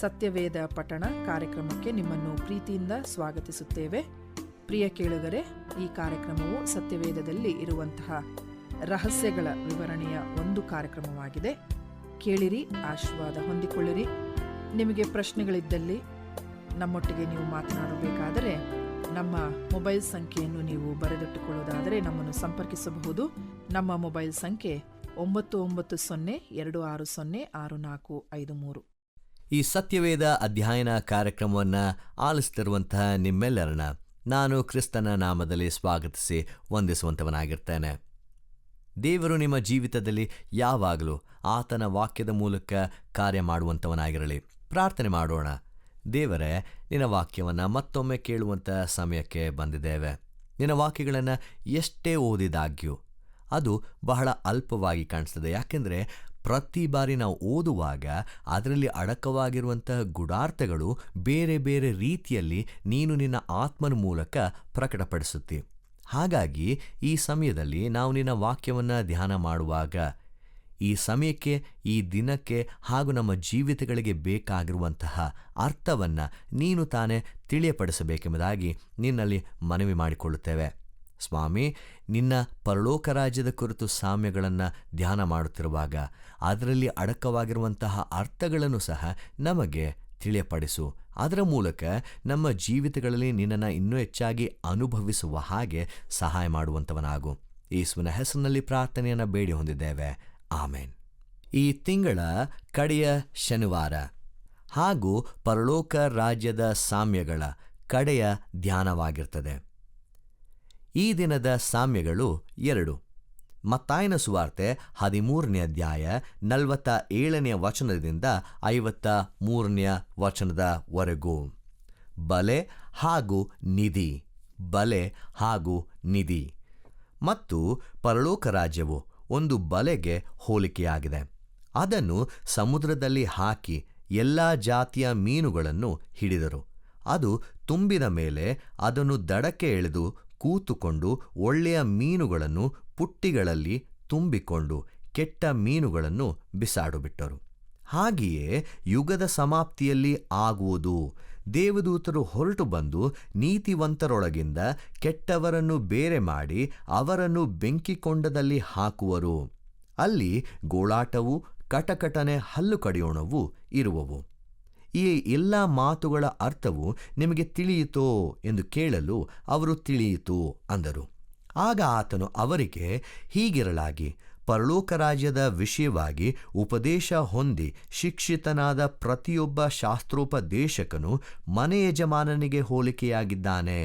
ಸತ್ಯವೇದ ಪಠಣ ಕಾರ್ಯಕ್ರಮಕ್ಕೆ ನಿಮ್ಮನ್ನು ಪ್ರೀತಿಯಿಂದ ಸ್ವಾಗತಿಸುತ್ತೇವೆ. ಪ್ರಿಯ ಕೇಳುಗರೆ, ಈ ಕಾರ್ಯಕ್ರಮವು ಸತ್ಯವೇದದಲ್ಲಿ ಇರುವಂತಹ ರಹಸ್ಯಗಳ ವಿವರಣೆಯ ಒಂದು ಕಾರ್ಯಕ್ರಮವಾಗಿದೆ. ಕೇಳಿರಿ, ಆಶೀರ್ವಾದ ಹೊಂದಿಕೊಳ್ಳಿರಿ. ನಿಮಗೆ ಪ್ರಶ್ನೆಗಳಿದ್ದಲ್ಲಿ ನಮ್ಮೊಟ್ಟಿಗೆ ನೀವು ಮಾತನಾಡಬೇಕಾದರೆ ನಮ್ಮ ಮೊಬೈಲ್ ಸಂಖ್ಯೆಯನ್ನು ನೀವು ಬರೆದಿಟ್ಟುಕೊಳ್ಳುವುದಾದರೆ ನಮ್ಮನ್ನು ಸಂಪರ್ಕಿಸಬಹುದು. ನಮ್ಮ ಮೊಬೈಲ್ ಸಂಖ್ಯೆ 9902606453. ಈ ಸತ್ಯವೇದ ಅಧ್ಯಯನ ಕಾರ್ಯಕ್ರಮವನ್ನು ಆಲಿಸುತ್ತಿರುವಂತಹ ನಿಮ್ಮೆಲ್ಲರನ್ನ ನಾನು ಕ್ರಿಸ್ತನ ನಾಮದಲ್ಲಿ ಸ್ವಾಗತಿಸಿ ವಂದಿಸುವಂಥವನಾಗಿರ್ತೇನೆ. ದೇವರು ನಿಮ್ಮ ಜೀವಿತದಲ್ಲಿ ಯಾವಾಗಲೂ ಆತನ ವಾಕ್ಯದ ಮೂಲಕ ಕಾರ್ಯ ಮಾಡುವಂಥವನಾಗಿರಲಿ. ಪ್ರಾರ್ಥನೆ ಮಾಡೋಣ. ದೇವರೇ, ನಿನ್ನ ವಾಕ್ಯವನ್ನು ಮತ್ತೊಮ್ಮೆ ಕೇಳುವಂಥ ಸಮಯಕ್ಕೆ ಬಂದಿದ್ದೇವೆ. ನಿನ್ನ ವಾಕ್ಯಗಳನ್ನು ಎಷ್ಟೇ ಓದಿದಾಗ್ಯೂ ಅದು ಬಹಳ ಅಲ್ಪವಾಗಿ ಕಾಣಿಸ್ತದೆ. ಯಾಕೆಂದರೆ ಪ್ರತಿ ಬಾರಿ ನಾವು ಓದುವಾಗ ಅದರಲ್ಲಿ ಅಡಕವಾಗಿರುವಂತಹ ಗುಡಾರ್ಥಗಳು ಬೇರೆ ಬೇರೆ ರೀತಿಯಲ್ಲಿ ನೀನು ನಿನ್ನ ಆತ್ಮನ ಮೂಲಕ ಪ್ರಕಟಪಡಿಸುತ್ತಿ. ಹಾಗಾಗಿ ಈ ಸಮಯದಲ್ಲಿ ನಾವು ನಿನ್ನ ವಾಕ್ಯವನ್ನು ಧ್ಯಾನ ಮಾಡುವಾಗ ಈ ಸಮಯಕ್ಕೆ, ಈ ದಿನಕ್ಕೆ ಹಾಗೂ ನಮ್ಮ ಜೀವಿತಗಳಿಗೆ ಬೇಕಾಗಿರುವಂತಹ ಅರ್ಥವನ್ನು ನೀನು ತಾನೇ ತಿಳಿಯಪಡಿಸಬೇಕೆಂಬುದಾಗಿ ನಿನ್ನಲ್ಲಿ ಮನವಿ ಮಾಡಿಕೊಳ್ಳುತ್ತೇವೆ. ಸ್ವಾಮಿ, ನಿನ್ನ ಪರಲೋಕ ರಾಜ್ಯದ ಕುರಿತು ಸಾಮ್ಯಗಳನ್ನು ಧ್ಯಾನ ಮಾಡುತ್ತಿರುವಾಗ ಅದರಲ್ಲಿ ಅಡಕವಾಗಿರುವಂತಹ ಅರ್ಥಗಳನ್ನು ಸಹ ನಮಗೆ ತಿಳಿಯಪಡಿಸು. ಅದರ ಮೂಲಕ ನಮ್ಮ ಜೀವಿತಗಳಲ್ಲಿ ನಿನ್ನನ್ನು ಇನ್ನೂ ಹೆಚ್ಚಾಗಿ ಅನುಭವಿಸುವ ಹಾಗೆ ಸಹಾಯ ಮಾಡುವಂಥವನಾಗು. ಯೇಸುವಿನ ಹೆಸರಿನಲ್ಲಿ ಪ್ರಾರ್ಥನೆಯನ್ನು ಬೇಡಿ ಹೊಂದಿದ್ದೇವೆ. ಆಮೇನ್. ಈ ತಿಂಗಳ ಕಡೆಯ ಶನಿವಾರ ಹಾಗೂ ಪರಲೋಕ ರಾಜ್ಯದ ಸಾಮ್ಯಗಳ ಕಡೆಯ ಧ್ಯಾನವಾಗಿರ್ತದೆ. ಈ ದಿನದ ಸಾಮ್ಯಗಳು 2. ಮತ್ತಾಯನ ಸುವಾರ್ತೆ 13ನೇ ಅಧ್ಯಾಯ 47ನೇ ವಚನದಿಂದ 53ನೇ ವಚನದವರೆಗೂ. ಬಲೆ ಹಾಗೂ ನಿಧಿ, ಬಲೆ ಹಾಗೂ ನಿಧಿ. ಮತ್ತು ಪರಲೋಕ ರಾಜ್ಯವು ಒಂದು ಬಲೆಗೆ ಹೋಲಿಕೆಯಾಗಿದೆ. ಅದನ್ನು ಸಮುದ್ರದಲ್ಲಿ ಹಾಕಿ ಎಲ್ಲ ಜಾತಿಯ ಮೀನುಗಳನ್ನು ಹಿಡಿದರು. ಅದು ತುಂಬಿದ ಮೇಲೆ ಅದನ್ನು ದಡಕ್ಕೆ ಎಳೆದು ಕೂತುಕೊಂಡು ಒಳ್ಳೆಯ ಮೀನುಗಳನ್ನು ಪುಟ್ಟಿಗಳಲ್ಲಿ ತುಂಬಿಕೊಂಡು ಕೆಟ್ಟ ಮೀನುಗಳನ್ನು ಬಿಸಾಡುಬಿಟ್ಟರು. ಹಾಗೆಯೇ ಯುಗದ ಸಮಾಪ್ತಿಯಲ್ಲಿ ಆಗುವುದು. ದೇವದೂತರು ಹೊರಟು ಬಂದು ನೀತಿವಂತರೊಳಗಿಂದ ಕೆಟ್ಟವರನ್ನು ಬೇರೆ ಮಾಡಿ ಅವರನ್ನು ಬೆಂಕಿಕೊಂಡದಲ್ಲಿ ಹಾಕುವರು. ಅಲ್ಲಿ ಗೋಳಾಟವೂ ಕಟಕಟನೆ ಹಲ್ಲು ಕಡಿಯೋಣವೂ ಇರುವವು. ಈ ಎಲ್ಲ ಮಾತುಗಳ ಅರ್ಥವು ನಿಮಗೆ ತಿಳಿಯಿತೋ ಎಂದು ಕೇಳಲು ಅವರು ತಿಳಿಯಿತು ಅಂದರು. ಆಗ ಆತನು ಅವರಿಗೆ, ಹೀಗಿರಲಾಗಿ ಪರಲೋಕ ರಾಜ್ಯದ ವಿಷಯವಾಗಿ ಉಪದೇಶ ಹೊಂದಿ ಶಿಕ್ಷಿತನಾದ ಪ್ರತಿಯೊಬ್ಬ ಶಾಸ್ತ್ರೋಪದೇಶಕನು ಮನೆ ಯಜಮಾನನಿಗೆ ಹೋಲಿಕೆಯಾಗಿದ್ದಾನೆ.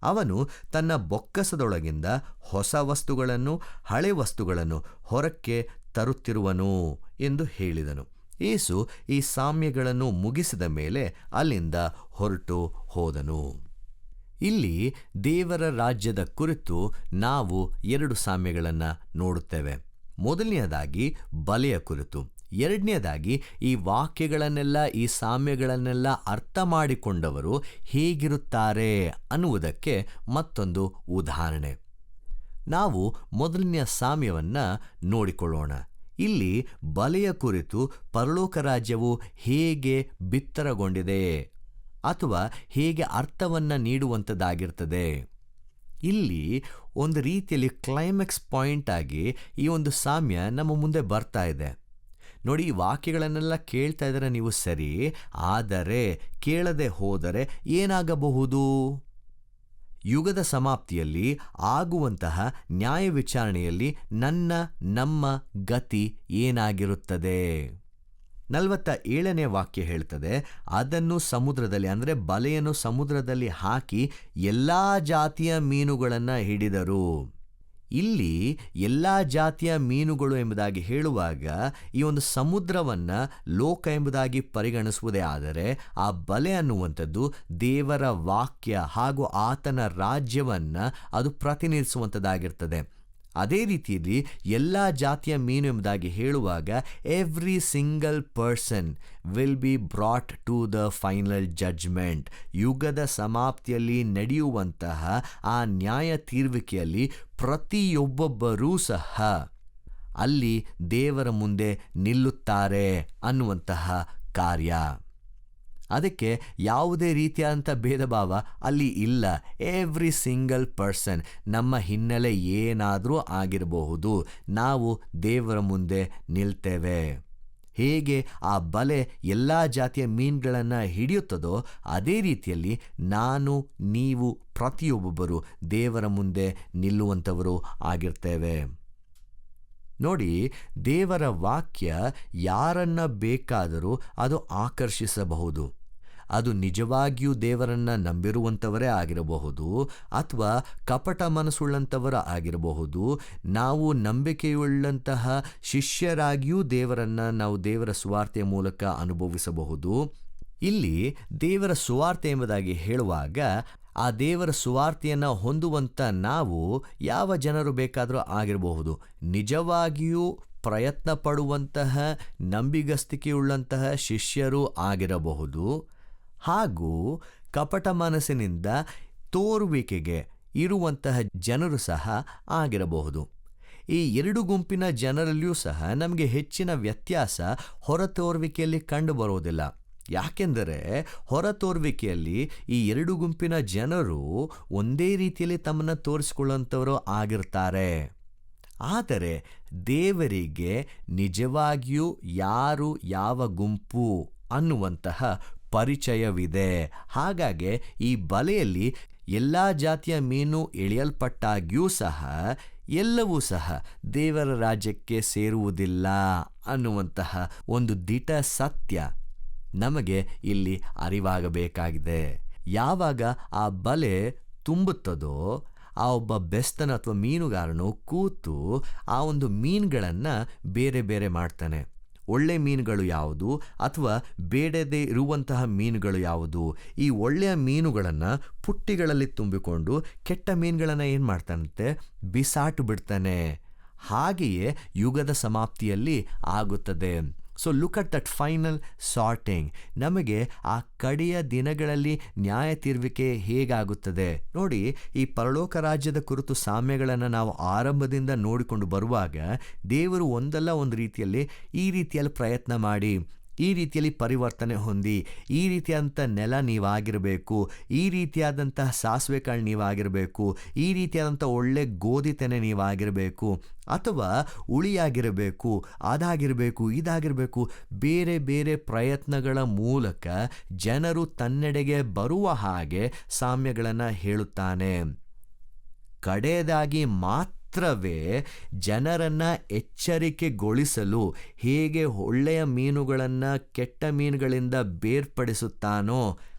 ಅವನು ತನ್ನ ಬೊಕ್ಕಸದೊಳಗಿಂದ ಹೊಸ ವಸ್ತುಗಳನ್ನು ಹಳೆ ವಸ್ತುಗಳನ್ನು ಹೊರಕ್ಕೆ ತರುತ್ತಿರುವನು ಎಂದು ಹೇಳಿದನು. ಯೇಸು ಈ ಸಾಮ್ಯಗಳನ್ನು ಮುಗಿಸಿದ ಮೇಲೆ ಅಲ್ಲಿಂದ ಹೊರಟು ಹೋದನು. ಇಲ್ಲಿ ದೇವರ ರಾಜ್ಯದ ಕುರಿತು ನಾವು 2 ಸಾಮ್ಯಗಳನ್ನು ನೋಡುತ್ತೇವೆ. ಮೊದಲನೆಯದಾಗಿ ಬಲೆಯ ಕುರಿತು, ಎರಡನೆಯದಾಗಿ ಈ ವಾಕ್ಯಗಳನ್ನೆಲ್ಲ, ಈ ಸಾಮ್ಯಗಳನ್ನೆಲ್ಲ ಅರ್ಥ ಮಾಡಿಕೊಂಡವರು ಹೇಗಿರುತ್ತಾರೆ ಅನ್ನುವುದಕ್ಕೆ ಮತ್ತೊಂದು ಉದಾಹರಣೆ. ನಾವು ಮೊದಲನೆಯ ಸಾಮ್ಯವನ್ನು ನೋಡಿಕೊಳ್ಳೋಣ. ಇಲ್ಲಿ ಬಲೆಯ ಕುರಿತು ಪರಲೋಕ ರಾಜ್ಯವು ಹೇಗೆ ಬಿತ್ತರಗೊಂಡಿದೆ ಅಥವಾ ಹೇಗೆ ಅರ್ಥವನ್ನು ನೀಡುವಂಥದ್ದಾಗಿರ್ತದೆ. ಇಲ್ಲಿ ಒಂದು ರೀತಿಯಲ್ಲಿ ಕ್ಲೈಮ್ಯಾಕ್ಸ್ ಪಾಯಿಂಟ್ ಆಗಿ ಈ ಒಂದು ಸಾಮ್ಯ ನಮ್ಮ ಮುಂದೆ ಬರ್ತಾ ಇದೆ. ನೋಡಿ, ಈ ವಾಕ್ಯಗಳನ್ನೆಲ್ಲ ಕೇಳ್ತಾ ಇದ್ದಾರೆ ನೀವು, ಸರಿ. ಆದರೆ ಕೇಳದೆ ಹೋದರೆ ಏನಾಗಬಹುದು? ಯುಗದ ಸಮಾಪ್ತಿಯಲ್ಲಿ ಆಗುವಂತಹ ನ್ಯಾಯ ವಿಚಾರಣೆಯಲ್ಲಿ ನಮ್ಮ ಗತಿ ಏನಾಗಿರುತ್ತದೆ? 47ನೇ ವಾಕ್ಯ ಹೇಳ್ತದೆ, ಅದನ್ನು ಸಮುದ್ರದಲ್ಲಿ, ಅಂದರೆ ಬಲೆಯನ್ನು ಸಮುದ್ರದಲ್ಲಿ ಹಾಕಿ ಎಲ್ಲ ಜಾತಿಯ ಮೀನುಗಳನ್ನು ಹಿಡಿದರು. ಇಲ್ಲಿ ಎಲ್ಲ ಜಾತಿಯ ಮೀನುಗಳು ಎಂಬುದಾಗಿ ಹೇಳುವಾಗ ಈ ಒಂದು ಸಮುದ್ರವನ್ನು ಲೋಕ ಎಂಬುದಾಗಿ ಪರಿಗಣಿಸುವುದೇ ಆದರೆ, ಆ ಬಲೆ ಅನ್ನುವಂಥದ್ದು ದೇವರ ವಾಕ್ಯ ಹಾಗೂ ಆತನ ರಾಜ್ಯವನ್ನು ಅದು ಪ್ರತಿನಿಧಿಸುವಂಥದ್ದಾಗಿರ್ತದೆ. ಅದೇ ರೀತಿಯಲ್ಲಿ ಎಲ್ಲ ಜಾತಿಯ ಮೀನು ಎಂಬುದಾಗಿ ಹೇಳುವಾಗ every single person will be brought to the final judgement. ಯುಗದ ಸಮಾಪ್ತಿಯಲ್ಲಿ ನಡೆಯುವಂತಹ ಆ ನ್ಯಾಯ ತೀರ್ವಿಕೆಯಲ್ಲಿ ಪ್ರತಿಯೊಬ್ಬೊಬ್ಬರೂ ಸಹ ಅಲ್ಲಿ ದೇವರ ಮುಂದೆ ನಿಲ್ಲುತ್ತಾರೆ ಅನ್ನುವಂತಹ ಕಾರ್ಯ. ಅದಕ್ಕೆ ಯಾವುದೇ ರೀತಿಯಾದಂಥ ಭೇದ ಭಾವ ಅಲ್ಲಿ ಇಲ್ಲ. ಎವ್ರಿ ಸಿಂಗಲ್ ಪರ್ಸನ್, ನಮ್ಮ ಹಿನ್ನೆಲೆ ಏನಾದರೂ ಆಗಿರಬಹುದು, ನಾವು ದೇವರ ಮುಂದೆ ನಿಲ್ತೇವೆ. ಹೇಗೆ ಆ ಬಲೆ ಎಲ್ಲ ಜಾತಿಯ ಮೀನುಗಳನ್ನು ಹಿಡಿಯುತ್ತದೋ ಅದೇ ರೀತಿಯಲ್ಲಿ ನಾನು, ನೀವು ಪ್ರತಿಯೊಬ್ಬೊಬ್ಬರು ದೇವರ ಮುಂದೆ ನಿಲ್ಲುವಂಥವರು ಆಗಿರ್ತೇವೆ. ನೋಡಿ, ದೇವರ ವಾಕ್ಯ ಯಾರನ್ನ ಬೇಕಾದರೂ ಅದು ಆಕರ್ಷಿಸಬಹುದು. ಅದು ನಿಜವಾಗಿಯೂ ದೇವರನ್ನು ನಂಬಿರುವಂಥವರೇ ಆಗಿರಬಹುದು, ಅಥವಾ ಕಪಟ ಮನಸ್ಸುಳ್ಳಂಥವರ ಆಗಿರಬಹುದು. ನಾವು ನಂಬಿಕೆಯುಳ್ಳಂತಹ ಶಿಷ್ಯರಾಗಿಯೂ ದೇವರನ್ನು ನಾವು ದೇವರ ಸುವಾರ್ತೆಯ ಮೂಲಕ ಅನುಭವಿಸಬಹುದು. ಇಲ್ಲಿ ದೇವರ ಸುವಾರ್ತೆ ಎಂಬುದಾಗಿ ಹೇಳುವಾಗ ಆ ದೇವರ ಸುವಾರ್ತೆಯನ್ನು ಹೊಂದುವಂಥ ನಾವು ಯಾವ ಜನರು ಬೇಕಾದರೂ ಆಗಿರಬಹುದು. ನಿಜವಾಗಿಯೂ ಪ್ರಯತ್ನ ಪಡುವಂತಹ ನಂಬಿಗಸ್ತಿಕೆಯುಳ್ಳಂತಹ ಶಿಷ್ಯರು ಆಗಿರಬಹುದು, ಹಾಗೂ ಕಪಟ ಮನಸ್ಸಿನಿಂದ ತೋರುವಿಕೆಗೆ ಇರುವಂತಹ ಜನರು ಸಹ ಆಗಿರಬಹುದು. ಈ ಎರಡು ಗುಂಪಿನ ಜನರಲ್ಲಿಯೂ ಸಹ ನಮಗೆ ಹೆಚ್ಚಿನ ವ್ಯತ್ಯಾಸ ಹೊರತೋರುವಿಕೆಯಲ್ಲಿ ಕಂಡುಬರುವುದಿಲ್ಲ. ಯಾಕೆಂದರೆ ಹೊರತೋರುವಿಕೆಯಲ್ಲಿ ಈ ಎರಡು ಗುಂಪಿನ ಜನರು ಒಂದೇ ರೀತಿಯಲ್ಲಿ ತಮ್ಮನ್ನು ತೋರಿಸಿಕೊಳ್ಳುವಂಥವರು ಆಗಿರ್ತಾರೆ. ಆದರೆ ದೇವರಿಗೆ ನಿಜವಾಗಿಯೂ ಯಾರು ಯಾವ ಗುಂಪು ಅನ್ನುವಂತಹ ಪರಿಚಯವಿದೆ. ಹಾಗಾಗಿ ಈ ಬಲೆಯಲ್ಲಿ ಎಲ್ಲ ಜಾತಿಯ ಮೀನು ಎಳೆಯಲ್ಪಟ್ಟಾಗ್ಯೂ ಸಹ ಎಲ್ಲವೂ ಸಹ ದೇವರ ರಾಜ್ಯಕ್ಕೆ ಸೇರುವುದಿಲ್ಲ ಅನ್ನುವಂತಹ ಒಂದು ದಿಟ ಸತ್ಯ ನಮಗೆ ಇಲ್ಲಿ ಅರಿವಾಗಬೇಕಾಗಿದೆ. ಯಾವಾಗ ಆ ಬಲೆ ತುಂಬುತ್ತದೋ ಆ ಒಬ್ಬ ಬೆಸ್ತನ ಅಥವಾ ಮೀನುಗಾರನು ಕೂತು ಆ ಒಂದು ಮೀನುಗಳನ್ನು ಬೇರೆ ಬೇರೆ ಮಾಡ್ತಾನೆ. ಒಳ್ಳೆ ಮೀನುಗಳು ಯಾವುದು ಅಥವಾ ಬೇಡದೇ ಇರುವಂತಹ ಮೀನುಗಳು ಯಾವುದು? ಈ ಒಳ್ಳೆಯ ಮೀನುಗಳನ್ನು ಪುಟ್ಟಿಗಳಲ್ಲಿ ತುಂಬಿಕೊಂಡು ಕೆಟ್ಟ ಮೀನುಗಳನ್ನು ಏನು ಮಾಡ್ತಾನಂತೆ, ಬಿಸಾಟು ಬಿಡ್ತಾನೆ. ಹಾಗೆಯೇ ಯುಗದ ಸಮಾಪ್ತಿಯಲ್ಲಿ ಆಗುತ್ತದೆ. So look at that final sorting. ನಮಗೆ ಆ ಕಡೆಯ ದಿನಗಳಲ್ಲಿ ನ್ಯಾಯ ತೀರ್ವಿಕೆ ಹೇಗಾಗುತ್ತದೆ ನೋಡಿ. ಈ ಪರಲೋಕ ರಾಜ್ಯದ ಕುರಿತು ಸಾಮ್ಯಗಳನ್ನು ನಾವು ಆರಂಭದಿಂದ ನೋಡಿಕೊಂಡು ಬರುವಾಗ ದೇವರು ಒಂದಲ್ಲ ಒಂದು ರೀತಿಯಲ್ಲಿ ಈ ರೀತಿಯಲ್ಲಿ ಪ್ರಯತ್ನ ಮಾಡಿ, ಈ ರೀತಿಯಲ್ಲಿ ಪರಿವರ್ತನೆ ಹೊಂದಿ, ಈ ರೀತಿಯಾದಂಥ ನೆಲ ನೀವಾಗಿರಬೇಕು, ಈ ರೀತಿಯಾದಂತಹ ಸಾಸಿವೆ ಕಾಳು ನೀವಾಗಿರಬೇಕು, ಈ ರೀತಿಯಾದಂಥ ಒಳ್ಳೆ ಗೋಧಿ ತೆನೆ ನೀವಾಗಿರಬೇಕು, ಅಥವಾ ಉಳಿಯಾಗಿರಬೇಕು, ಅದಾಗಿರಬೇಕು, ಇದಾಗಿರಬೇಕು, ಬೇರೆ ಬೇರೆ ಪ್ರಯತ್ನಗಳ ಮೂಲಕ ಜನರು ತನ್ನೆಡೆಗೆ ಬರುವ ಹಾಗೆ ಸಾಮ್ಯಗಳನ್ನು ಹೇಳುತ್ತಾನೆ. ಕಡೆಯದಾಗಿ ಮಾತ್ರವೇ ಜನರನ್ನು ಎಚ್ಚರಿಕೆಗೊಳಿಸಲು ಹೇಗೆ ಒಳ್ಳೆಯ ಮೀನುಗಳನ್ನು ಕೆಟ್ಟ ಮೀನುಗಳಿಂದ ಬೇರ್ಪಡಿಸುತ್ತಾನೋ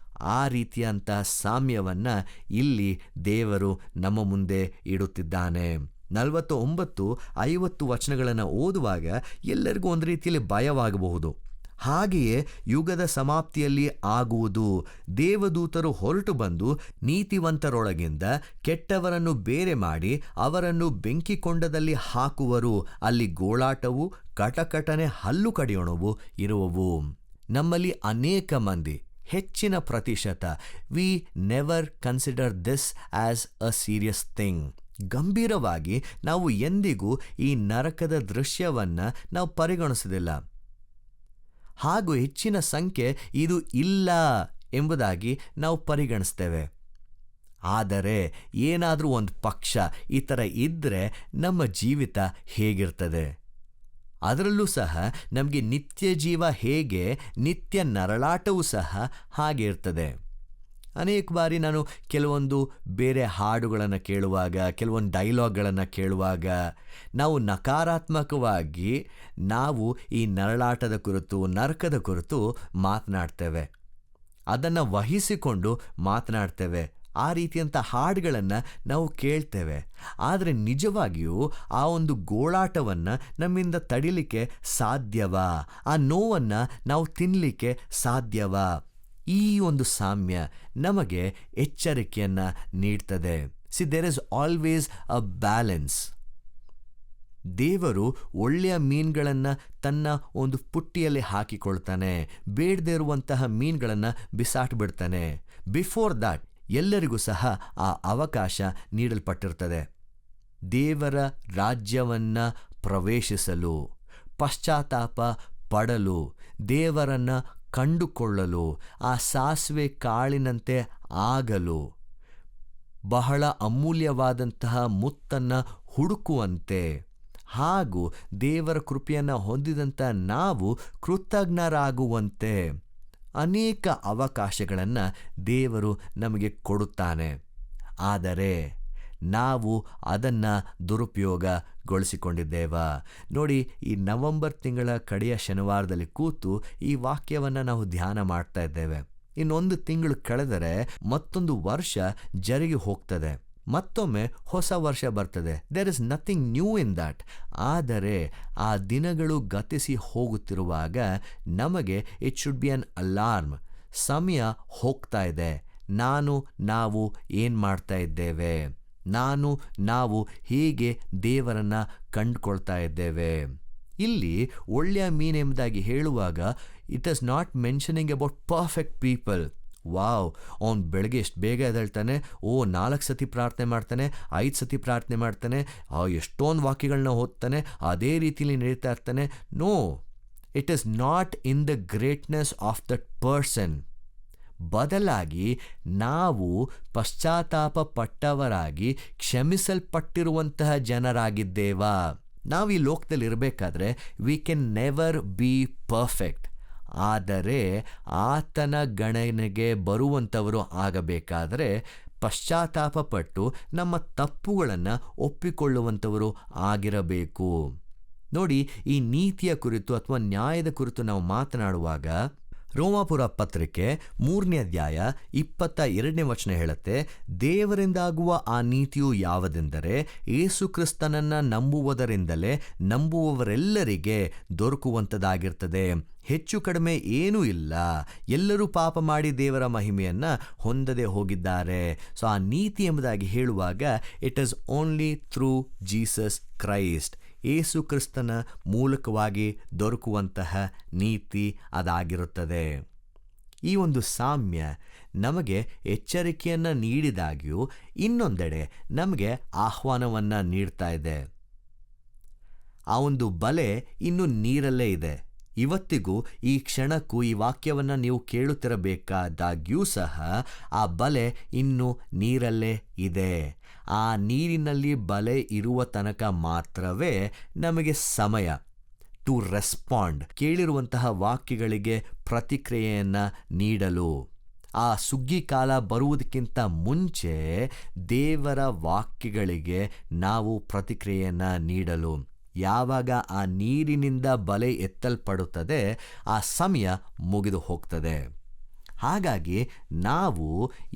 ಆ ರೀತಿಯಂತಹ ಸಾಮ್ಯವನ್ನು ಇಲ್ಲಿ ದೇವರು ನಮ್ಮ ಮುಂದೆ ಇಡುತ್ತಿದ್ದಾನೆ. 49-50 ವಚನಗಳನ್ನು ಓದುವಾಗ ಎಲ್ಲರಿಗೂ ಒಂದು ರೀತಿಯಲ್ಲಿ ಭಯವಾಗಬಹುದು. ಹಾಗೆಯೇ ಯುಗದ ಸಮಾಪ್ತಿಯಲ್ಲಿ ಆಗುವುದು. ದೇವದೂತರು ಹೊರಟು ಬಂದು ನೀತಿವಂತರೊಳಗಿಂದ ಕೆಟ್ಟವರನ್ನು ಬೇರೆ ಮಾಡಿ ಅವರನ್ನು ಬೆಂಕಿಕೊಂಡದಲ್ಲಿ ಹಾಕುವರು. ಅಲ್ಲಿ ಗೋಳಾಟವು, ಕಟಕಟನೆ, ಹಲ್ಲು ಕಡಿಯೋಣವು ಇರುವವು. ನಮ್ಮಲ್ಲಿ ಅನೇಕ ಮಂದಿ, ಹೆಚ್ಚಿನ ಪ್ರತಿಶತ, we never consider this as a serious thing. ಗಂಭೀರವಾಗಿ ನಾವು ಎಂದಿಗೂ ಈ ನರಕದ ದೃಶ್ಯವನ್ನು ನಾವು ಪರಿಗಣಿಸೋದಿಲ್ಲ. ಹಾಗೂ ಹೆಚ್ಚಿನ ಸಂಖ್ಯೆ ಇದು ಇಲ್ಲ ಎಂಬುದಾಗಿ ನಾವು ಪರಿಗಣಿಸ್ತೇವೆ. ಆದರೆ ಏನಾದರೂ ಒಂದು ಪಕ್ಷ ಈ ಥರ ಇದ್ದರೆ ನಮ್ಮ ಜೀವಿತ ಹೇಗಿರ್ತದೆ? ಅದರಲ್ಲೂ ಸಹ ನಮಗೆ ನಿತ್ಯ ಜೀವ ಹೇಗೆ, ನಿತ್ಯ ನರಳಾಟವೂ ಸಹ ಹಾಗೆ ಇರ್ತದೆ. ಅನೇಕ ಬಾರಿ ನಾನು ಕೆಲವೊಂದು ಬೇರೆ ಹಾಡುಗಳನ್ನು ಕೇಳುವಾಗ, ಕೆಲವೊಂದು ಡೈಲಾಗ್ಗಳನ್ನು ಕೇಳುವಾಗ ನಾವು ನಕಾರಾತ್ಮಕವಾಗಿ ನಾವು ಈ ನರಳಾಟದ ಕುರಿತು, ನರಕದ ಕುರಿತು ಮಾತನಾಡ್ತೇವೆ, ಅದನ್ನು ವಹಿಸಿಕೊಂಡು ಮಾತನಾಡ್ತೇವೆ. ಆ ರೀತಿಯಂಥ ಹಾಡುಗಳನ್ನು ನಾವು ಕೇಳ್ತೇವೆ. ಆದರೆ ನಿಜವಾಗಿಯೂ ಆ ಒಂದು ಗೋಳಾಟವನ್ನು ನಮ್ಮಿಂದ ತಡಿಲಿಕ್ಕೆ ಸಾಧ್ಯವಾ? ಆ ನೋವನ್ನು ನಾವು ತಿನ್ನಲಿಕ್ಕೆ ಸಾಧ್ಯವಾ? ಈ ಒಂದು ಸಾಮ್ಯ ನಮಗೆ ಎಚ್ಚರಿಕೆಯನ್ನು ನೀಡ್ತದೆ. See, there is always a balance. ದೇವರು ಒಳ್ಳೆಯ ಮೀನುಗಳನ್ನು ತನ್ನ ಒಂದು ಪುಟ್ಟಿಯಲ್ಲಿ ಹಾಕಿಕೊಳ್ತಾನೆ, ಬೇಡದೇ ಇರುವಂತಹ ಮೀನುಗಳನ್ನು ಬಿಸಾಟ್ಬಿಡ್ತಾನೆ. ಬಿಫೋರ್ ದ್ಯಾಟ್ ಎಲ್ಲರಿಗೂ ಸಹ ಆ ಅವಕಾಶ ನೀಡಲ್ಪಟ್ಟಿರ್ತದೆ. ದೇವರ ರಾಜ್ಯವನ್ನು ಪ್ರವೇಶಿಸಲು, ಪಶ್ಚಾತ್ತಾಪ ಪಡಲು, ದೇವರನ್ನು ಕಂಡುಕೊಳ್ಳಲು, ಆ ಸಾಸಿವೆ ಕಾಳಿನಂತೆ ಆಗಲು, ಬಹಳ ಅಮೂಲ್ಯವಾದಂತಹ ಮುತ್ತನ್ನು ಹುಡುಕುವಂತೆ ಹಾಗೂ ದೇವರ ಕೃಪೆಯನ್ನು ಹೊಂದಿದಂಥ ನಾವು ಕೃತಜ್ಞರಾಗುವಂತೆ ಅನೇಕ ಅವಕಾಶಗಳನ್ನು ದೇವರು ನಮಗೆ ಕೊಡುತ್ತಾನೆ. ಆದರೆ ನಾವು ಅದನ್ನು ದುರುಪಯೋಗಗೊಳಿಸಿಕೊಂಡಿದ್ದೇವೆ. ನೋಡಿ, ಈ ನವೆಂಬರ್ ತಿಂಗಳ ಕಡೆಯ ಶನಿವಾರದಲ್ಲಿ ಕೂತು ಈ ವಾಕ್ಯವನ್ನು ನಾವು ಧ್ಯಾನ ಮಾಡ್ತಾ ಇದ್ದೇವೆ. ಇನ್ನೊಂದು ತಿಂಗಳು ಕಳೆದರೆ ಮತ್ತೊಂದು ವರ್ಷ ಜರುಗಿ ಹೋಗ್ತದೆ, ಮತ್ತೊಮ್ಮೆ ಹೊಸ ವರ್ಷ ಬರ್ತದೆ. There is nothing new in that. ಆದರೆ ಆ ದಿನಗಳು ಗತಿಸಿ ಹೋಗುತ್ತಿರುವಾಗ ನಮಗೆ it should be an alarm. ಸಮಯ ಹೋಗ್ತಾ ಇದೆ. ನಾವು ಏನು ಮಾಡ್ತಾ ಇದ್ದೇವೆ? ನಾವು ಹೀಗೆ ದೇವರನ್ನು ಕಂಡುಕೊಳ್ತಾ ಇದ್ದೇವೆ? ಇಲ್ಲಿ ಒಳ್ಳೆಯ ಮೀನ್ ಎಂಬುದಾಗಿ ಹೇಳುವಾಗ it is not mentioning about perfect people. Wow, ಅವನು ಬೆಳಗ್ಗೆ ಎಷ್ಟು ಬೇಗ ಎದ್ದೇಳ್ತಾನೆ, 4 ಸತಿ ಪ್ರಾರ್ಥನೆ ಮಾಡ್ತಾನೆ, 5 ಸತಿ ಪ್ರಾರ್ಥನೆ ಮಾಡ್ತಾನೆ, ಎಷ್ಟೊಂದು ವಾಕ್ಯಗಳನ್ನ ಓದ್ತಾನೆ, ಅದೇ ರೀತಿಯಲ್ಲಿ ನಡೀತಾ ಇರ್ತಾನೆ. No, it is not in the greatness of that person. ಬದಲಾಗಿ ನಾವು ಪಶ್ಚಾತ್ತಾಪ ಪಟ್ಟವರಾಗಿ ಕ್ಷಮಿಸಲ್ಪಟ್ಟಿರುವಂತಹ ಜನರಾಗಿದ್ದೇವಾ? ನಾವು ಈ ಲೋಕದಲ್ಲಿ ಇರಬೇಕಾದ್ರೆ we can never be perfect. ಆದರೆ ಆತನ ಗಣನೆಗೆ ಬರುವಂಥವರು ಆಗಬೇಕಾದರೆ ಪಶ್ಚಾತ್ತಾಪ ಪಟ್ಟು ನಮ್ಮ ತಪ್ಪುಗಳನ್ನು ಒಪ್ಪಿಕೊಳ್ಳುವಂಥವರು ಆಗಿರಬೇಕು. ನೋಡಿ, ಈ ನೀತಿಯ ಕುರಿತು ಅಥವಾ ನ್ಯಾಯದ ಕುರಿತು ನಾವು ಮಾತನಾಡುವಾಗ ರೋಮಾಪುರ ಪತ್ರಿಕೆ 3ನೇ ಅಧ್ಯಾಯ 22ನೇ ವಚನ ಹೇಳುತ್ತೆ, ದೇವರಿಂದಾಗುವ ಆ ನೀತಿಯು ಯಾವುದೆಂದರೆ ಯೇಸು ಕ್ರಿಸ್ತನನ್ನು ನಂಬುವುದರಿಂದಲೇ ನಂಬುವವರೆಲ್ಲರಿಗೆ ದೊರಕುವಂಥದ್ದಾಗಿರ್ತದೆ. ಹೆಚ್ಚು ಕಡಿಮೆ ಏನೂ ಇಲ್ಲ. ಎಲ್ಲರೂ ಪಾಪ ಮಾಡಿ ದೇವರ ಮಹಿಮೆಯನ್ನು ಹೊಂದದೆ ಹೋಗಿದ್ದಾರೆ. ಸೊ ಆ ನೀತಿ ಎಂಬುದಾಗಿ ಹೇಳುವಾಗ it is only through Jesus Christ. ಯೇಸು ಕ್ರಿಸ್ತನ ಮೂಲಕವಾಗಿ ದೊರಕುವಂತಹ ನೀತಿ ಅದಾಗಿರುತ್ತದೆ. ಈ ಒಂದು ಸಾಮ್ಯ ನಮಗೆ ಎಚ್ಚರಿಕೆಯನ್ನು ನೀಡಿದಾಗ್ಯೂ ಇನ್ನೊಂದೆಡೆ ನಮಗೆ ಆಹ್ವಾನವನ್ನು ನೀಡ್ತಾ ಇದೆ. ಆ ಒಂದು ಬಲೆ ಇನ್ನೂ ನೀರಲ್ಲೇ ಇದೆ. ಇವತ್ತಿಗೂ ಈ ಕ್ಷಣಕ್ಕೂ ಈ ವಾಕ್ಯವನ್ನು ನೀವು ಕೇಳುತ್ತಿರಬೇಕಾದಾಗ್ಯೂ ಸಹ ಆ ಬಲೆ ಇನ್ನೂ ನೀರಲ್ಲೇ ಇದೆ. ಆ ನೀರಿನಲ್ಲಿ ಬಲೆ ಇರುವ ತನಕ ಮಾತ್ರವೇ ನಮಗೆ ಸಮಯ ಟು ರೆಸ್ಪಾಂಡ್, ಕೇಳಿರುವಂತಹ ವಾಕ್ಯಗಳಿಗೆ ಪ್ರತಿಕ್ರಿಯೆಯನ್ನು ನೀಡಲು. ಆ ಸುಗ್ಗಿ ಕಾಲ ಬರುವುದಕ್ಕಿಂತ ಮುಂಚೆ ದೇವರ ವಾಕ್ಯಗಳಿಗೆ ನಾವು ಪ್ರತಿಕ್ರಿಯೆಯನ್ನು ನೀಡಲು. ಯಾವಾಗ ಆ ನೀರಿನಿಂದ ಬಲೆ ಎತ್ತಲ್ಪಡುತ್ತದೆ, ಆ ಸಮಯ ಮುಗಿದು ಹೋಗ್ತದೆ. ಹಾಗಾಗಿ ನಾವು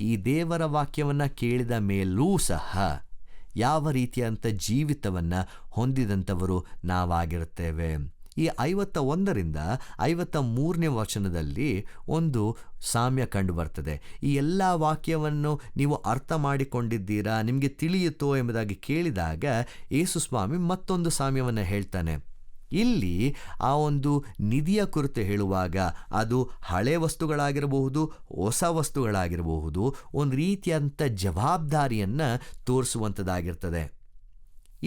ಈ ದೇವರ ವಾಕ್ಯವನ್ನು ಕೇಳಿದ ಮೇಲೂ ಸಹ ಯಾವ ರೀತಿಯಂಥ ಜೀವಿತವನ್ನು ಹೊಂದಿದಂಥವರು ನಾವಾಗಿರುತ್ತೇವೆ. ಈ 51ರಿಂದ 53ನೇ ವಚನದಲ್ಲಿ ಒಂದು ಸಾಮ್ಯ ಕಂಡು ಬರ್ತದೆ. ಈ ಎಲ್ಲ ವಾಕ್ಯವನ್ನು ನೀವು ಅರ್ಥ ಮಾಡಿಕೊಂಡಿದ್ದೀರಾ, ನಿಮಗೆ ತಿಳಿಯುತ್ತೋ ಎಂಬುದಾಗಿ ಕೇಳಿದಾಗ ಯೇಸು ಸ್ವಾಮಿ ಮತ್ತೊಂದು ಸಾಮ್ಯವನ್ನು ಹೇಳ್ತಾನೆ. ಇಲ್ಲಿ ಆ ಒಂದು ನಿಧಿಯ ಕುರಿತು ಹೇಳುವಾಗ ಅದು ಹಳೆ ವಸ್ತುಗಳಾಗಿರಬಹುದು, ಹೊಸ ವಸ್ತುಗಳಾಗಿರಬಹುದು, ಒಂದು ರೀತಿಯಾದಂಥ ಜವಾಬ್ದಾರಿಯನ್ನು ತೋರಿಸುವಂಥದ್ದಾಗಿರ್ತದೆ.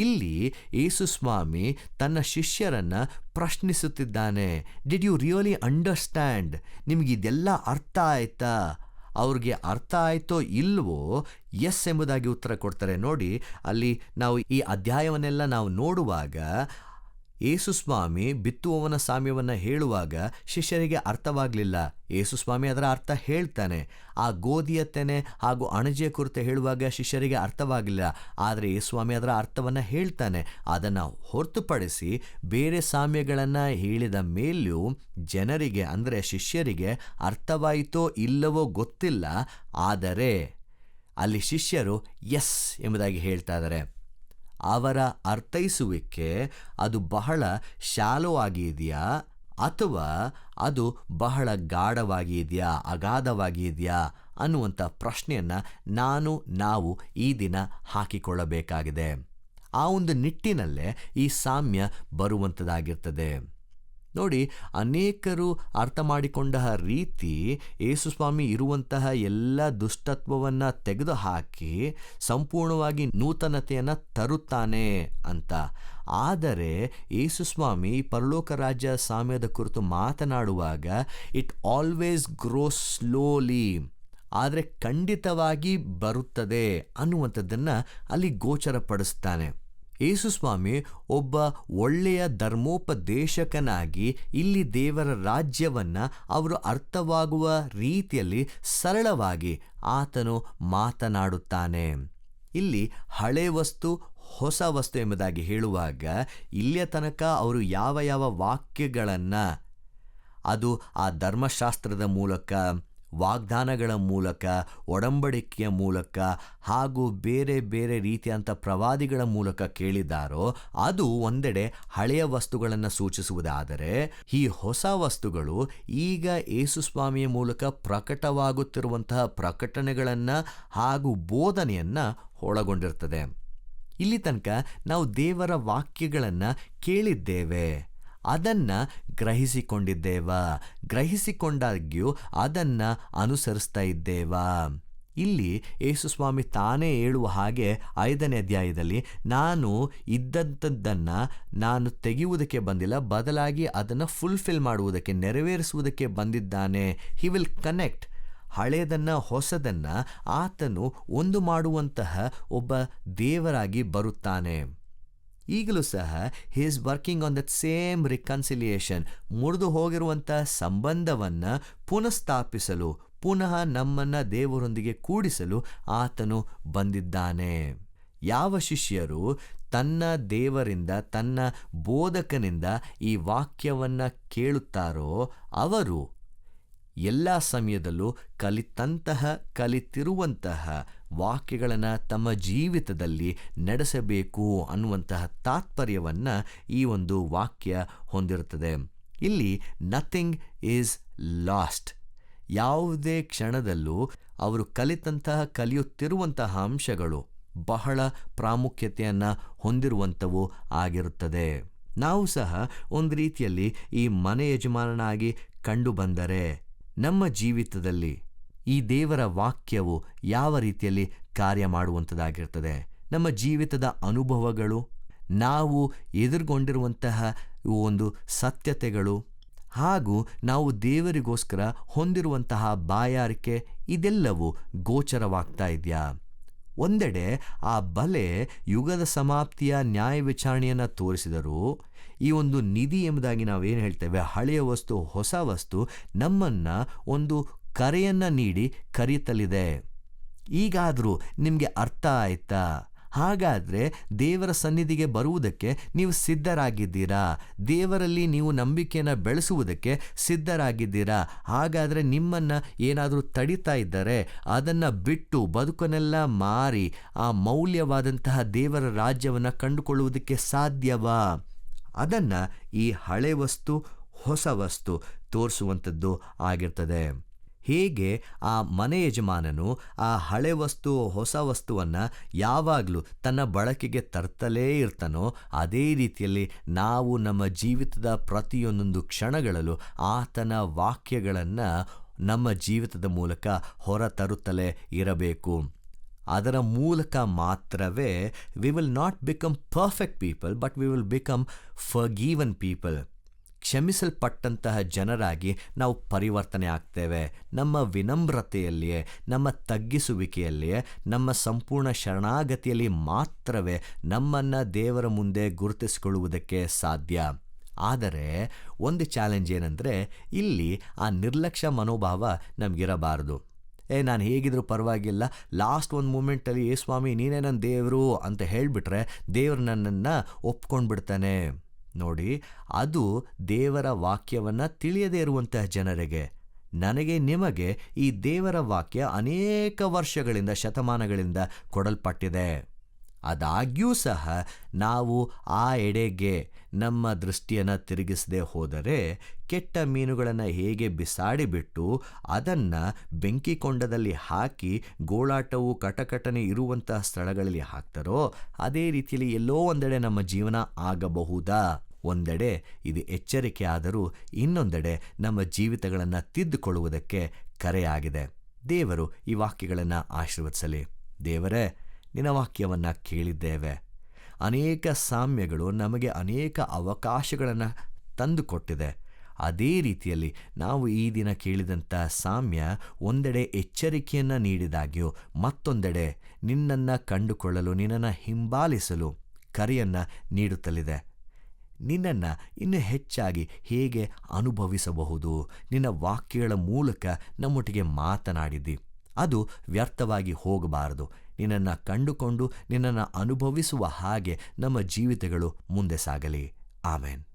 ಇಲ್ಲಿ ಯೇಸು ಸ್ವಾಮಿ ತನ್ನ ಶಿಷ್ಯರನ್ನು ಪ್ರಶ್ನಿಸುತ್ತಿದ್ದಾನೆ. Did you really understand? ನಿಮಗಿದೆಲ್ಲ ಅರ್ಥ ಆಯ್ತಾ? ಅವ್ರಿಗೆ ಅರ್ಥ ಆಯ್ತೋ ಇಲ್ವೋ? ಎಸ್ ಎಂಬುದಾಗಿ ಉತ್ತರ ಕೊಡ್ತಾರೆ. ನೋಡಿ, ಅಲ್ಲಿ ನಾವು ಈ ಅಧ್ಯಾಯವನ್ನೆಲ್ಲ ನಾವು ನೋಡುವಾಗ ಯೇಸು ಸ್ವಾಮಿ ಬಿತ್ತುವವನ ಸಾಮ್ಯವನ್ನು ಹೇಳುವಾಗ ಶಿಷ್ಯರಿಗೆ ಅರ್ಥವಾಗಲಿಲ್ಲ. ಯೇಸು ಸ್ವಾಮಿ ಅದರ ಅರ್ಥ ಹೇಳ್ತಾನೆ. ಆ ಗೋಧಿಯ ತೆನೆ ಹಾಗೂ ಅಣಜೆಯ ಕುರಿತು ಹೇಳುವಾಗ ಶಿಷ್ಯರಿಗೆ ಅರ್ಥವಾಗಿಲ್ಲ. ಆದರೆ ಯೇಸು ಸ್ವಾಮಿ ಅದರ ಅರ್ಥವನ್ನು ಹೇಳ್ತಾನೆ. ಅದನ್ನು ಹೊರತುಪಡಿಸಿ ಬೇರೆ ಸಾಮ್ಯಗಳನ್ನು ಹೇಳಿದ ಮೇಲೂ ಜನರಿಗೆ, ಅಂದರೆ ಶಿಷ್ಯರಿಗೆ ಅರ್ಥವಾಯಿತೋ ಇಲ್ಲವೋ ಗೊತ್ತಿಲ್ಲ. ಆದರೆ ಅಲ್ಲಿ ಶಿಷ್ಯರು ಎಸ್ ಎಂಬುದಾಗಿ ಹೇಳ್ತಾ ಇದ್ದಾರೆ. ಅವರ ಅರ್ಥೈಸುವಿಕೆ ಅದು ಬಹಳ ಶಾಲೋ ಆಗಿದೆಯಾ ಅಥವಾ ಅದು ಬಹಳ ಗಾಢವಾಗಿದೆಯಾ, ಅಗಾಧವಾಗಿದೆಯಾ ಅನ್ನುವಂಥ ಪ್ರಶ್ನೆಯನ್ನು ನಾವು ಈ ದಿನ ಹಾಕಿಕೊಳ್ಳಬೇಕಾಗಿದೆ. ಆ ಒಂದು ನಿಟ್ಟಿನಲ್ಲೇ ಈ ಸಾಮ್ಯ ಬರುವಂಥದ್ದಾಗಿರ್ತದೆ. ನೋಡಿ, ಅನೇಕರು ಅರ್ಥ ಮಾಡಿಕೊಂಡ ರೀತಿ ಯೇಸುಸ್ವಾಮಿ ಇರುವಂತಹ ಎಲ್ಲ ದುಷ್ಟತ್ವವನ್ನು ತೆಗೆದುಹಾಕಿ ಸಂಪೂರ್ಣವಾಗಿ ನೂತನತೆಯನ್ನು ತರುತ್ತಾನೆ ಅಂತ. ಆದರೆ ಯೇಸುಸ್ವಾಮಿ ಪರಲೋಕ ರಾಜ್ಯ ಸಾಮ್ಯದ ಕುರಿತು ಮಾತನಾಡುವಾಗ ಇಟ್ ಆಲ್ವೇಸ್ ಗ್ರೋಸ್ ಸ್ಲೋಲಿ, ಆದರೆ ಖಂಡಿತವಾಗಿ ಬರುತ್ತದೆ ಅನ್ನುವಂಥದ್ದನ್ನು ಅಲ್ಲಿ ಗೋಚರಪಡಿಸ್ತಾನೆ. ಯೇಸುಸ್ವಾಮಿ ಒಬ್ಬ ಒಳ್ಳೆಯ ಧರ್ಮೋಪದೇಶಕನಾಗಿ ಇಲ್ಲಿ ದೇವರ ರಾಜ್ಯವನ್ನು ಅವರು ಅರ್ಥವಾಗುವ ರೀತಿಯಲ್ಲಿ ಸರಳವಾಗಿ ಆತನು ಮಾತನಾಡುತ್ತಾನೆ. ಇಲ್ಲಿ ಹಳೆ ವಸ್ತು ಹೊಸ ವಸ್ತು ಎಂಬುದಾಗಿ ಹೇಳುವಾಗ ಇಲ್ಲಿಯ ತನಕ ಅವರು ಯಾವ ಯಾವ ವಾಕ್ಯಗಳನ್ನು, ಅದು ಆ ಧರ್ಮಶಾಸ್ತ್ರದ ಮೂಲಕ, ವಾಗ್ದಾನಗಳ ಮೂಲಕ, ಒಡಂಬಡಿಕೆಯ ಮೂಲಕ ಹಾಗೂ ಬೇರೆ ಬೇರೆ ರೀತಿಯಂಥ ಪ್ರವಾದಿಗಳ ಮೂಲಕ ಕೇಳಿದ್ದಾರೋ ಅದು ಒಂದೆಡೆ ಹಳೆಯ ವಸ್ತುಗಳನ್ನು ಸೂಚಿಸುವುದಾದರೆ, ಈ ಹೊಸ ವಸ್ತುಗಳು ಈಗ ಯೇಸುಸ್ವಾಮಿಯ ಮೂಲಕ ಪ್ರಕಟವಾಗುತ್ತಿರುವಂತಹ ಪ್ರಕಟಣೆಗಳನ್ನು ಹಾಗೂ ಬೋಧನೆಯನ್ನು ಒಳಗೊಂಡಿರ್ತದೆ. ಇಲ್ಲಿ ತನಕ ನಾವು ದೇವರ ವಾಕ್ಯಗಳನ್ನು ಕೇಳಿದ್ದೇವೆ, ಅದನ್ನು ಗ್ರಹಿಸಿಕೊಂಡಾಗ್ಯೂ ಅದನ್ನು ಅನುಸರಿಸ್ತಾ ಇದ್ದೇವಾ? ಇಲ್ಲಿ ಯೇಸುಸ್ವಾಮಿ ತಾನೇ ಹೇಳುವ ಹಾಗೆ 5ನೇ ಅಧ್ಯಾಯದಲ್ಲಿ, ನಾನು ಇದ್ದಂಥದ್ದನ್ನು ನಾನು ತೆಗೆಯುವುದಕ್ಕೆ ಬಂದಿಲ್ಲ, ಬದಲಾಗಿ ಅದನ್ನು ಫುಲ್ಫಿಲ್ ಮಾಡುವುದಕ್ಕೆ, ನೆರವೇರಿಸುವುದಕ್ಕೆ ಬಂದಿದ್ದಾನೆ. He will connect. ಹಳೆಯದನ್ನು ಹೊಸದನ್ನು ಆತನು ಒಂದು ಮಾಡುವಂತಹ ಒಬ್ಬ ದೇವರಾಗಿ ಬರುತ್ತಾನೆ. ಈಗಲೂ ಸಹ he is working on that same reconciliation. ಮುರಿದು ಹೋಗಿರುವಂಥ ಸಂಬಂಧವನ್ನು ಪುನಃಸ್ಥಾಪಿಸಲು, ಪುನಃ ನಮ್ಮನ್ನು ದೇವರೊಂದಿಗೆ ಕೂಡಿಸಲು ಆತನು ಬಂದಿದ್ದಾನೆ. ಯಾವ ಶಿಷ್ಯರು ತನ್ನ ದೇವರಿಂದ, ತನ್ನ ಬೋಧಕನಿಂದ ಈ ವಾಕ್ಯವನ್ನು ಕೇಳುತ್ತಾರೋ ಅವರು ಎಲ್ಲ ಸಮಯದಲ್ಲೂ ಕಲಿತಿರುವಂತಹ ವಾಕ್ಯಗಳನ್ನು ತಮ್ಮ ಜೀವಿತದಲ್ಲಿ ನಡೆಸಬೇಕು ಅನ್ನುವಂತಹ ತಾತ್ಪರ್ಯವನ್ನು ಈ ಒಂದು ವಾಕ್ಯ ಹೊಂದಿರುತ್ತದೆ. ಇಲ್ಲಿ ನಥಿಂಗ್ ಈಸ್ ಲಾಸ್ಟ್. ಯಾವುದೇ ಕ್ಷಣದಲ್ಲೂ ಅವರು ಕಲಿಯುತ್ತಿರುವಂತಹ ಅಂಶಗಳು ಬಹಳ ಪ್ರಾಮುಖ್ಯತೆಯನ್ನು ಹೊಂದಿರುವಂಥವು ಆಗಿರುತ್ತದೆ. ನಾವು ಸಹ ಒಂದು ರೀತಿಯಲ್ಲಿ ಈ ಮನೆ ಯಜಮಾನನಾಗಿ ಕಂಡು ಬಂದರೆ ನಮ್ಮ ಜೀವಿತದಲ್ಲಿ ಈ ದೇವರ ವಾಕ್ಯವು ಯಾವ ರೀತಿಯಲ್ಲಿ ಕಾರ್ಯ ಮಾಡುವಂಥದ್ದಾಗಿರ್ತದೆ. ನಮ್ಮ ಜೀವಿತದ ಅನುಭವಗಳು, ನಾವು ಎದುರುಗೊಂಡಿರುವಂತಹ ಒಂದು ಸತ್ಯತೆಗಳು ಹಾಗೂ ನಾವು ದೇವರಿಗೋಸ್ಕರ ಹೊಂದಿರುವಂತಹ ಬಾಯಾರಿಕೆ, ಇದೆಲ್ಲವೂ ಗೋಚರವಾಗ್ತಾ ಇದೆಯಾ? ಒಂದೆಡೆ ಆ ಬಲೆ ಯುಗದ ಸಮಾಪ್ತಿಯ ನ್ಯಾಯ ವಿಚಾರಣೆಯನ್ನು ತೋರಿಸಿದರೂ, ಈ ಒಂದು ನಿಧಿ ಎಂಬುದಾಗಿ ನಾವೇನು ಹೇಳ್ತೇವೆ, ಹಳೆಯ ವಸ್ತು ಹೊಸ ವಸ್ತು ನಮ್ಮನ್ನು ಒಂದು ಕರೆಯನ್ನು ನೀಡಿ ಕರೆಯುತ್ತಲಿದೆ. ಈಗಾದರೂ ನಿಮಗೆ ಅರ್ಥ ಆಯ್ತಾ? ಹಾಗಾದರೆ ದೇವರ ಸನ್ನಿಧಿಗೆ ಬರುವುದಕ್ಕೆ ನೀವು ಸಿದ್ಧರಾಗಿದ್ದೀರಾ? ದೇವರಲ್ಲಿ ನೀವು ನಂಬಿಕೆಯನ್ನು ಬೆಳೆಸುವುದಕ್ಕೆ ಸಿದ್ಧರಾಗಿದ್ದೀರಾ? ಹಾಗಾದರೆ ನಿಮ್ಮನ್ನು ಏನಾದರೂ ತಡಿತಾ ಇದ್ದರೆ ಅದನ್ನು ಬಿಟ್ಟು ಬದುಕನ್ನೆಲ್ಲ ಮಾರಿ ಆ ಮೌಲ್ಯವಾದಂತಹ ದೇವರ ರಾಜ್ಯವನ್ನು ಕಂಡುಕೊಳ್ಳುವುದಕ್ಕೆ ಸಾಧ್ಯವಾ? ಅದನ್ನು ಈ ಹಳೆ ವಸ್ತು ಹೊಸ ವಸ್ತು ತೋರಿಸುವಂಥದ್ದು ಆಗಿರ್ತದೆ. ಹೇಗೆ ಆ ಮನೆ ಯಜಮಾನನು ಆ ಹಳೆ ವಸ್ತು ಹೊಸ ವಸ್ತುವನ್ನು ಯಾವಾಗಲೂ ತನ್ನ ಬಳಕೆಗೆ ತರ್ತಲೇ ಇರ್ತಾನೋ, ಅದೇ ರೀತಿಯಲ್ಲಿ ನಾವು ನಮ್ಮ ಜೀವಿತದ ಪ್ರತಿಯೊಂದೊಂದು ಕ್ಷಣಗಳಲ್ಲೂ ಆತನ ವಾಕ್ಯಗಳನ್ನು ನಮ್ಮ ಜೀವಿತದ ಮೂಲಕ ಹೊರ ತರುತ್ತಲೇ ಇರಬೇಕು. ಅದರ ಮೂಲಕ ಮಾತ್ರವೇ we will not become perfect people, but we will become forgiven people. ಕ್ಷಮಿಸಲ್ಪಟ್ಟಂತಹ ಜನರಾಗಿ ನಾವು ಪರಿವರ್ತನೆ ಆಗ್ತೇವೆ. ನಮ್ಮ ವಿನಮ್ರತೆಯಲ್ಲಿಯೇ, ನಮ್ಮ ತಗ್ಗಿಸುವಿಕೆಯಲ್ಲಿಯೇ, ನಮ್ಮ ಸಂಪೂರ್ಣ ಶರಣಾಗತಿಯಲ್ಲಿ ಮಾತ್ರವೇ ನಮ್ಮನ್ನು ದೇವರ ಮುಂದೆ ಗುರುತಿಸಿಕೊಳ್ಳುವುದಕ್ಕೆ ಸಾಧ್ಯ. ಆದರೆ ಒಂದು ಚಾಲೆಂಜ್ ಏನಂದರೆ, ಇಲ್ಲಿ ಆ ನಿರ್ಲಕ್ಷ್ಯ ಮನೋಭಾವ ನಮಗಿರಬಾರ್ದು. ನಾನು ಹೇಗಿದ್ರೂ ಪರವಾಗಿಲ್ಲ, ಲಾಸ್ಟ್ ಒಂದು ಮೂಮೆಂಟಲ್ಲಿ ಸ್ವಾಮಿ ನೀನೇ ನನ್ನ ದೇವರು ಅಂತ ಹೇಳಿಬಿಟ್ರೆ ದೇವರು ನನ್ನನ್ನು ಒಪ್ಕೊಂಡ್ಬಿಡ್ತಾನೆ. ನೋಡಿ, ಅದು ದೇವರ ವಾಕ್ಯವನ್ನು ತಿಳಿಯದೇ ಇರುವಂತಹ ಜನರಿಗೆ. ನನಗೆ ನಿಮಗೆ ಈ ದೇವರ ವಾಕ್ಯ ಅನೇಕ ವರ್ಷಗಳಿಂದ, ಶತಮಾನಗಳಿಂದ ಕೊಡಲ್ಪಟ್ಟಿದೆ. ಆದಾಗ್ಯೂ ಸಹ ನಾವು ಆ ಎಡೆಗೆ ನಮ್ಮ ದೃಷ್ಟಿಯನ್ನು ತಿರುಗಿಸದೆ ಹೋದರೆ, ಕೆಟ್ಟ ಮೀನುಗಳನ್ನು ಹೇಗೆ ಬಿಸಾಡಿಬಿಟ್ಟು ಅದನ್ನು ಬೆಂಕಿ ಕೊಂಡದಲ್ಲಿ ಹಾಕಿ ಗೋಳಾಟವು ಕಟಕಟನೆ ಇರುವಂತಹ ಸ್ಥಳಗಳಲ್ಲಿ ಹಾಕ್ತಾರೋ, ಅದೇ ರೀತಿಯಲ್ಲಿ ಎಲ್ಲೋ ಒಂದೆಡೆ ನಮ್ಮ ಜೀವನ ಆಗಬಹುದಾ? ಒಂದೆಡೆ ಇದು ಎಚ್ಚರಿಕೆ ಆದರೂ ಇನ್ನೊಂದೆಡೆ ನಮ್ಮ ಜೀವಿತಗಳನ್ನು ತಿದ್ದುಕೊಳ್ಳುವುದಕ್ಕೆ ಕರೆಯಾಗಿದೆ. ದೇವರು ಈ ವಾಕ್ಯಗಳನ್ನು ಆಶೀರ್ವದಿಸಲಿ. ದೇವರೇ, ನಿನ್ನ ವಾಕ್ಯವನ್ನು ಕೇಳಿದ್ದೇವೆ. ಅನೇಕ ಸಾಮ್ಯಗಳು ನಮಗೆ ಅನೇಕ ಅವಕಾಶಗಳನ್ನು ತಂದುಕೊಟ್ಟಿದೆ. ಅದೇ ರೀತಿಯಲ್ಲಿ ನಾವು ಈ ದಿನ ಕೇಳಿದಂಥ ಸಾಮ್ಯ ಒಂದೆಡೆ ಎಚ್ಚರಿಕೆಯನ್ನು ನೀಡಿದಾಗ್ಯೂ ಮತ್ತೊಂದೆಡೆ ನಿನ್ನನ್ನು ಕಂಡುಕೊಳ್ಳಲು, ನಿನ್ನನ್ನು ಹಿಂಬಾಲಿಸಲು ಕರೆಯನ್ನು ನೀಡುತ್ತಲಿದೆ. ನಿನ್ನನ್ನು ಇನ್ನೂ ಹೆಚ್ಚಾಗಿ ಹೇಗೆ ಅನುಭವಿಸಬಹುದು? ನಿನ್ನ ವಾಕ್ಯಗಳ ಮೂಲಕ ನಮ್ಮೊಟ್ಟಿಗೆ ಮಾತನಾಡಿದ್ದಿ. ಅದು ವ್ಯರ್ಥವಾಗಿ ಹೋಗಬಾರದು. ನಿನ್ನನ್ನು ಕಂಡುಕೊಂಡು ನಿನ್ನನ್ನು ಅನುಭವಿಸುವ ಹಾಗೆ ನಮ್ಮ ಜೀವಿತಗಳು ಮುಂದೆ ಸಾಗಲಿ. ಆಮೆನ್.